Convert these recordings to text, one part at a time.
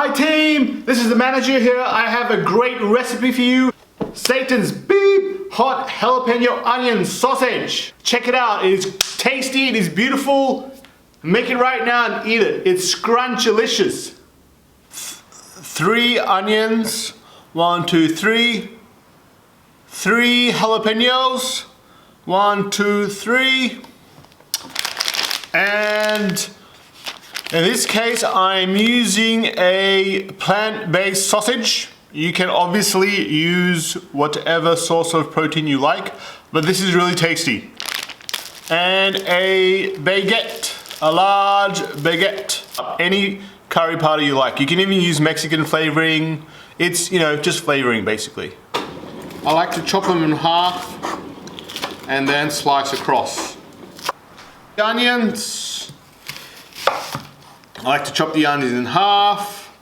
Hi team, this is the manager here. I have a great recipe for you. Satan's beep hot jalapeno onion sausage. Check it out, it is tasty, it is beautiful. Make it right now and eat it. It's scrunchlicious. 3 onions, 1, 2, 3. 3 jalapenos, 1, 2, 3. And in this case, I'm using a plant-based sausage. You can obviously use whatever source of protein you like, but this is really tasty. And a baguette, a large baguette. Any curry powder you like. You can even use Mexican flavoring. It's, you know, just flavoring basically. I like to chop them in half and then slice across. The onions. I like to chop the onions in half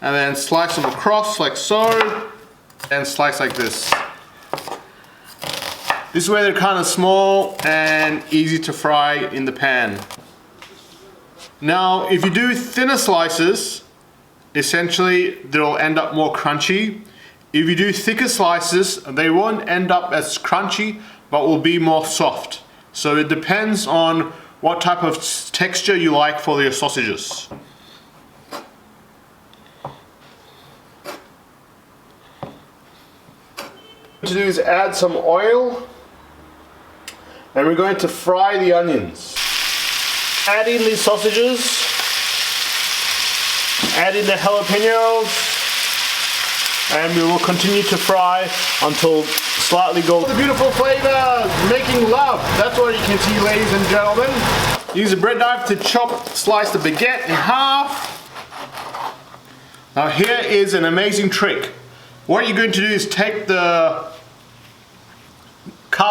and then slice them across like so, and slice like this. This way they're kind of small and easy to fry in the pan. Now, if you do thinner slices, essentially they'll end up more crunchy. If you do thicker slices, they won't end up as crunchy, but will be more soft. So it depends on what type of texture you like for your sausages. What to do is add some oil, and we're going to fry the onions. Add in the sausages, add in the jalapenos, and we will continue to fry until slightly golden. The beautiful flavors, making love. That's what you can see, ladies and gentlemen. Use a bread knife to slice the baguette in half. Now here is an amazing trick. What you're going to do is take carve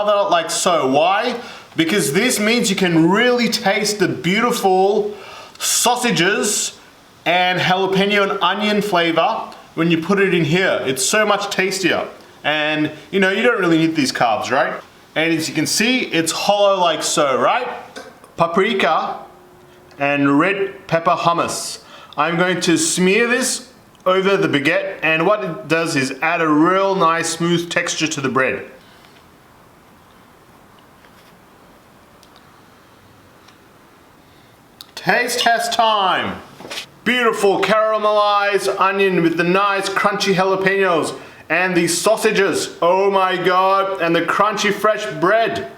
it out like so. Why? Because this means you can really taste the beautiful sausages and jalapeno and onion flavor when you put it in here. It's so much tastier. And you know, you don't really need these carbs, right? And as you can see, it's hollow like so, right? Paprika and red pepper hummus. I'm going to smear this over the baguette, and what it does is add a real nice smooth texture to the bread. Taste test time. Beautiful caramelized onion with the nice crunchy jalapenos and the sausages. Oh my god, and the crunchy fresh bread.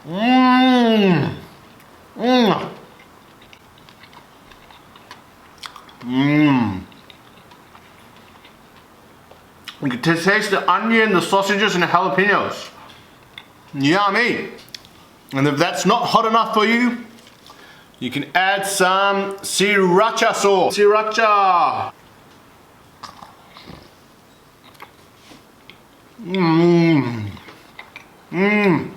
Mmm. Mmm. Mmm. You can taste the onion, the sausages, and the jalapenos. Yummy. And if that's not hot enough for you, you can add some sriracha sauce. Sriracha. Mmm. Mmm.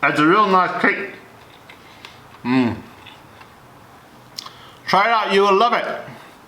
That's a real nice kick. Mmm. Try it out, you will love it.